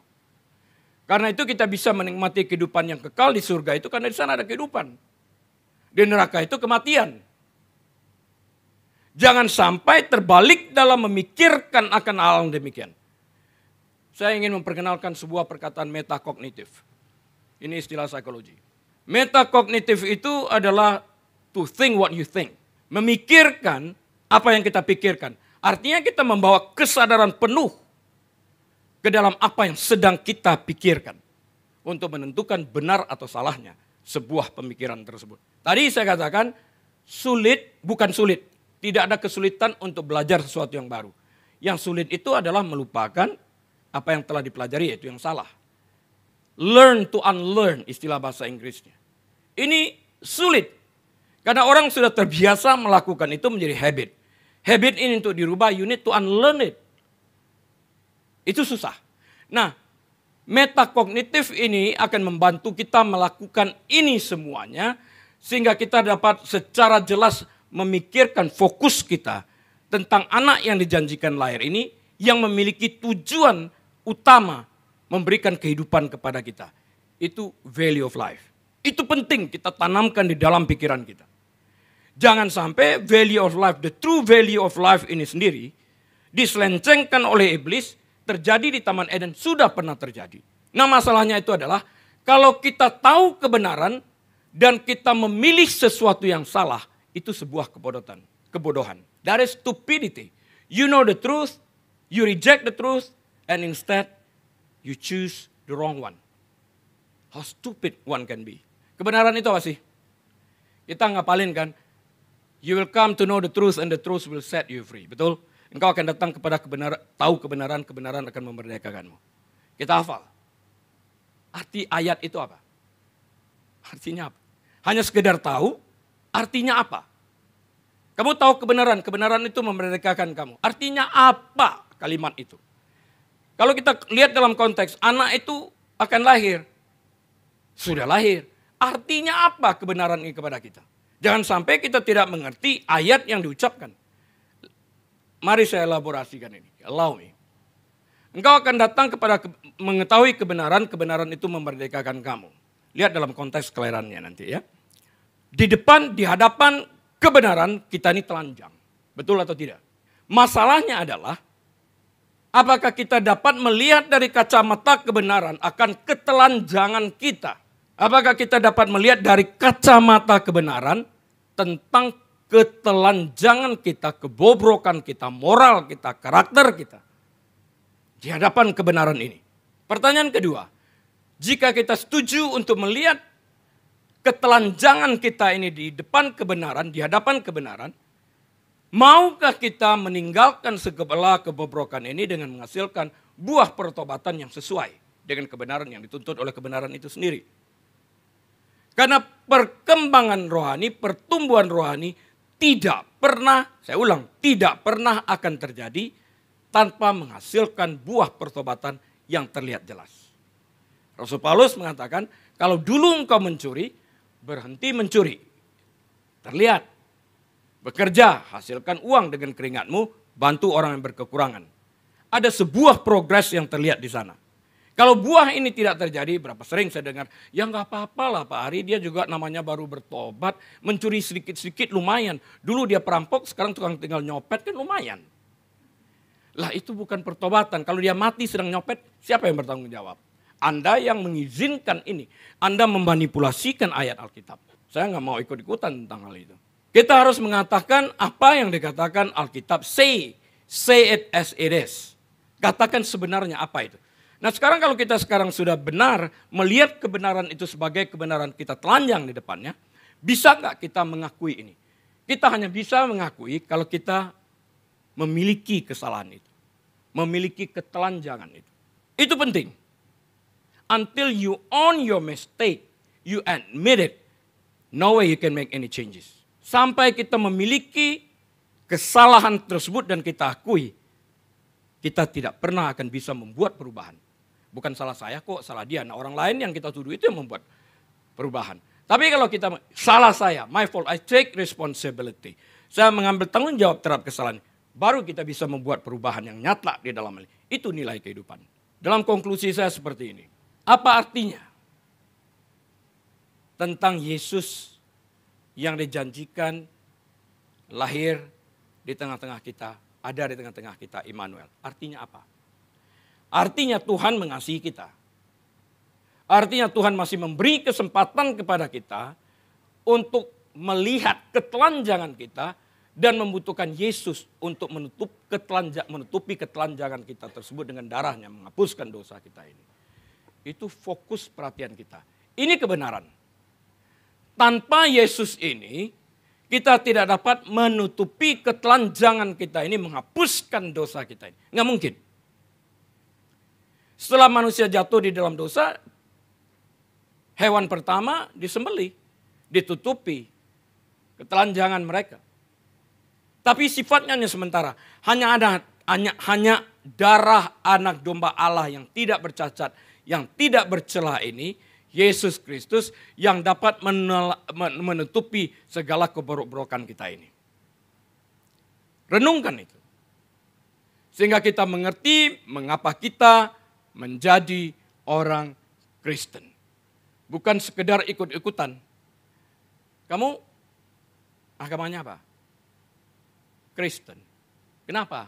Karena itu kita bisa menikmati kehidupan yang kekal di surga itu karena di sana ada kehidupan. Di neraka itu kematian. Jangan sampai terbalik dalam memikirkan akan hal yang demikian. Saya ingin memperkenalkan sebuah perkataan metakognitif. Ini istilah psikologi. Metakognitif itu adalah to think what you think. Memikirkan apa yang kita pikirkan. Artinya kita membawa kesadaran penuh ke dalam apa yang sedang kita pikirkan. Untuk menentukan benar atau salahnya sebuah pemikiran tersebut. Tadi saya katakan sulit bukan sulit. Tidak ada kesulitan untuk belajar sesuatu yang baru. Yang sulit itu adalah melupakan apa yang telah dipelajari, yaitu yang salah. Learn to unlearn, istilah bahasa Inggrisnya. Ini sulit. Karena orang sudah terbiasa melakukan itu menjadi habit. Habit ini untuk dirubah, you need to unlearn it. Itu susah. Nah, metakognitif ini akan membantu kita melakukan ini semuanya. Sehingga kita dapat secara jelas memikirkan fokus kita tentang anak yang dijanjikan lahir ini. Yang memiliki tujuan utama memberikan kehidupan kepada kita. Itu value of life. Itu penting kita tanamkan di dalam pikiran kita. Jangan sampai value of life, the true value of life ini sendiri diselencengkan oleh iblis. Terjadi di Taman Eden, sudah pernah terjadi. Nah masalahnya itu adalah kalau kita tahu kebenaran dan kita memilih sesuatu yang salah, itu sebuah kebodohan. That is stupidity. You know the truth, you reject the truth, and instead you choose the wrong one. How stupid one can be. Kebenaran itu apa sih? Kita ngapalin kan, you will come to know the truth and the truth will set you free. Betul? Engkau akan datang kepada kebenaran, tahu kebenaran, kebenaran akan memerdekakanmu. Kita hafal. Arti ayat itu apa? Artinya apa? Hanya sekedar tahu, artinya apa? Kamu tahu kebenaran, kebenaran itu memerdekakan kamu. Artinya apa kalimat itu? Kalau kita lihat dalam konteks, anak itu akan lahir. Sudah lahir. Artinya apa kebenaran ini kepada kita? Jangan sampai kita tidak mengerti ayat yang diucapkan. Mari saya elaborasikan ini. Allow me. Engkau akan datang kepada mengetahui kebenaran, kebenaran itu memerdekakan kamu. Lihat dalam konteks kelahirannya nanti ya. Di depan, di hadapan kebenaran kita ini telanjang. Betul atau tidak? Masalahnya adalah, apakah kita dapat melihat dari kacamata kebenaran akan ketelanjangan kita? Apakah kita dapat melihat dari kacamata kebenaran tentang ketelanjangan kita, kebobrokan kita, moral kita, karakter kita di hadapan kebenaran ini? Pertanyaan kedua, jika kita setuju untuk melihat ketelanjangan kita ini di depan kebenaran, di hadapan kebenaran, maukah kita meninggalkan segala kebobrokan ini dengan menghasilkan buah pertobatan yang sesuai dengan kebenaran yang dituntut oleh kebenaran itu sendiri? Karena perkembangan rohani, pertumbuhan rohani tidak pernah, saya ulang, tidak pernah akan terjadi tanpa menghasilkan buah pertobatan yang terlihat jelas. Rasul Paulus mengatakan, kalau dulu engkau mencuri, berhenti mencuri. Terlihat. Bekerja, hasilkan uang dengan keringatmu, bantu orang yang berkekurangan. Ada sebuah progres yang terlihat di sana. Kalau buah ini tidak terjadi, berapa sering saya dengar, ya nggak apa-apa lah Pak Ari, dia juga namanya baru bertobat, mencuri sedikit-sedikit lumayan. Dulu dia perampok, sekarang tukang tinggal nyopet kan lumayan. Lah itu bukan pertobatan, kalau dia mati sedang nyopet, siapa yang bertanggung jawab? Anda yang mengizinkan ini, Anda memanipulasikan ayat Alkitab. Saya nggak mau ikut-ikutan tentang hal itu. Kita harus mengatakan apa yang dikatakan Alkitab. Say it as it is. Katakan sebenarnya apa itu. Nah sekarang kalau kita sekarang sudah benar, melihat kebenaran itu sebagai kebenaran kita telanjang di depannya, bisa nggak kita mengakui ini? Kita hanya bisa mengakui kalau kita memiliki kesalahan itu. Memiliki ketelanjangan itu. Itu penting. Until you own your mistake, you admit it, no way you can make any changes. Sampai kita memiliki kesalahan tersebut dan kita akui, kita tidak pernah akan bisa membuat perubahan. Bukan salah saya kok, salah dia. Nah orang lain yang kita tuduh itu yang membuat perubahan. Tapi kalau kita, salah saya, my fault, I take responsibility. Saya mengambil tanggung jawab terhadap kesalahan. Baru kita bisa membuat perubahan yang nyata di dalam hal ini. Itu nilai kehidupan. Dalam konklusi saya seperti ini. Apa artinya? Tentang Yesus yang dijanjikan lahir di tengah-tengah kita, ada di tengah-tengah kita, Immanuel. Artinya apa? Artinya Tuhan mengasihi kita. Artinya Tuhan masih memberi kesempatan kepada kita untuk melihat ketelanjangan kita dan membutuhkan Yesus untuk menutupi ketelanjangan kita tersebut dengan darahnya, menghapuskan dosa kita ini. Itu fokus perhatian kita. Ini kebenaran. Tanpa Yesus ini, kita tidak dapat menutupi ketelanjangan kita ini, menghapuskan dosa kita ini. Nggak mungkin. Setelah manusia jatuh di dalam dosa, hewan pertama disembelih, ditutupi ketelanjangan mereka. Tapi sifatnya hanya sementara. Hanya darah anak domba Allah yang tidak bercacat, yang tidak bercela ini, Yesus Kristus yang dapat menutupi segala keburuk-burukan kita ini. Renungkan itu. Sehingga kita mengerti mengapa kita menjadi orang Kristen. Bukan sekedar ikut-ikutan. Kamu agamanya apa? Kristen. Kenapa?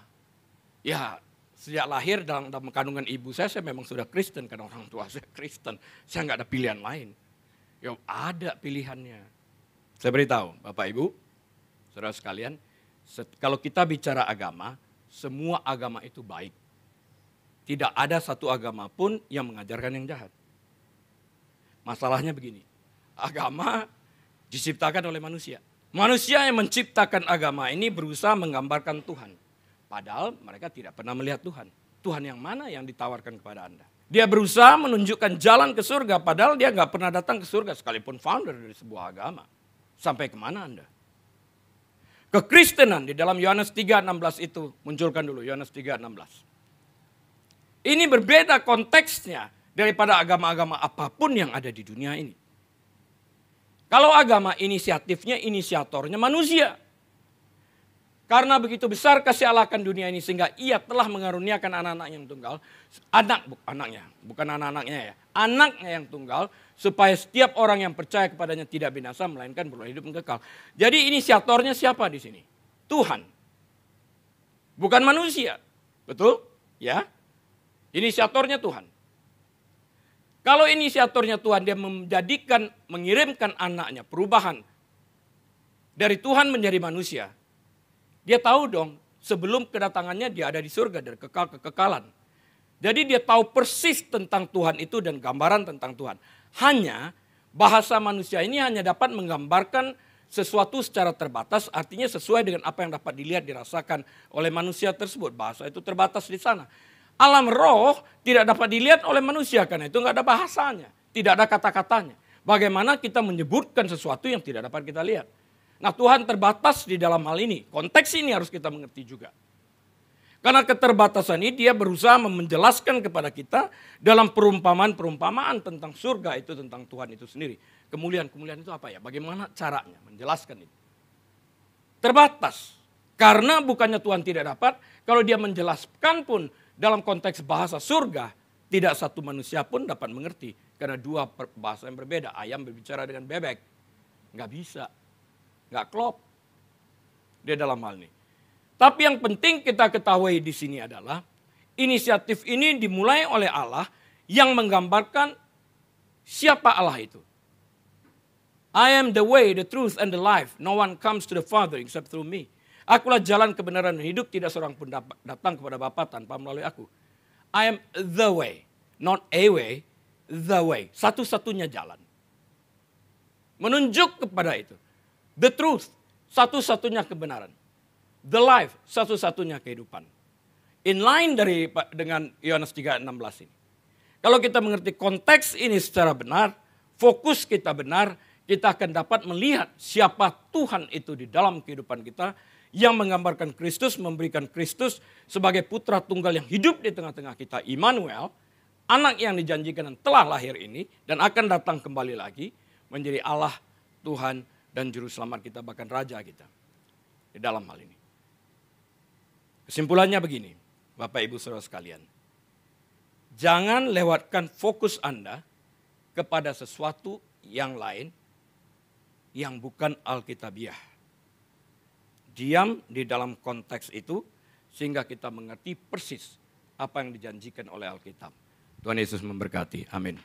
Ya sejak lahir dalam kandungan ibu saya memang sudah Kristen. Karena orang tua saya Kristen. Saya nggak ada pilihan lain. Ya ada pilihannya. Saya beritahu Bapak Ibu, saudara sekalian. Kalau kita bicara agama, semua agama itu baik. Tidak ada satu agama pun yang mengajarkan yang jahat. Masalahnya begini, agama diciptakan oleh manusia. Manusia yang menciptakan agama ini berusaha menggambarkan Tuhan. Padahal mereka tidak pernah melihat Tuhan. Tuhan yang mana yang ditawarkan kepada Anda? Dia berusaha menunjukkan jalan ke surga, padahal dia nggak pernah datang ke surga sekalipun founder dari sebuah agama. Sampai kemana Anda? Kekristenan di dalam Yohanes 3:16 itu, munculkan dulu Yohanes 3:16. Ini berbeda konteksnya daripada agama-agama apapun yang ada di dunia ini. Kalau agama inisiatornya manusia. Karena begitu besar kasih Allah akan dunia ini sehingga ia telah mengaruniakan anak-anak yang tunggal. Anaknya yang tunggal supaya setiap orang yang percaya kepadanya tidak binasa melainkan beroleh hidup yang kekal. Jadi inisiatornya siapa di sini? Tuhan. Bukan manusia. Betul? Ya. Inisiatornya Tuhan. Kalau inisiatornya Tuhan, dia mengirimkan anaknya, perubahan dari Tuhan menjadi manusia. Dia tahu dong, sebelum kedatangannya dia ada di surga dari kekekalan. Jadi dia tahu persis tentang Tuhan itu dan gambaran tentang Tuhan. Hanya bahasa manusia ini hanya dapat menggambarkan sesuatu secara terbatas, artinya sesuai dengan apa yang dapat dilihat, dirasakan oleh manusia tersebut. Bahasa itu terbatas di sana. Alam roh tidak dapat dilihat oleh manusia karena itu nggak ada bahasanya, tidak ada kata-katanya. Bagaimana kita menyebutkan sesuatu yang tidak dapat kita lihat? Nah Tuhan terbatas di dalam hal ini. Konteks ini harus kita mengerti juga. Karena keterbatasan ini dia berusaha menjelaskan kepada kita dalam perumpamaan-perumpamaan tentang surga itu, tentang Tuhan itu sendiri. Kemuliaan-kemuliaan itu apa ya? Bagaimana caranya menjelaskan itu? Terbatas. Karena bukannya Tuhan tidak dapat, kalau dia menjelaskan pun dalam konteks bahasa surga, tidak satu manusia pun dapat mengerti. Karena dua bahasa yang berbeda. Ayam berbicara dengan bebek. Nggak bisa. Nggak klop. Dia dalam hal ini. Tapi yang penting kita ketahui di sini adalah, inisiatif ini dimulai oleh Allah yang menggambarkan siapa Allah itu. I am the way, the truth, and the life. No one comes to the Father except through me. Akulah jalan kebenaran dan hidup, tidak seorang pun datang kepada Bapa tanpa melalui aku. I am the way, not a way, the way. Satu-satunya jalan. Menunjuk kepada itu. The truth, satu-satunya kebenaran. The life, satu-satunya kehidupan. In line dengan Yohanes 3:16 ini. Kalau kita mengerti konteks ini secara benar, fokus kita benar, kita akan dapat melihat siapa Tuhan itu di dalam kehidupan kita, yang menggambarkan Kristus, memberikan Kristus sebagai putra tunggal yang hidup di tengah-tengah kita, Immanuel, anak yang dijanjikan dan telah lahir ini, dan akan datang kembali lagi, menjadi Allah, Tuhan, dan Juru Selamat kita, bahkan Raja kita. Di dalam hal ini. Kesimpulannya begini, Bapak Ibu Saudara sekalian. Jangan lewatkan fokus Anda kepada sesuatu yang lain yang bukan Alkitabiah. Diam di dalam konteks itu sehingga kita mengerti persis apa yang dijanjikan oleh Alkitab. Tuhan Yesus memberkati. Amin.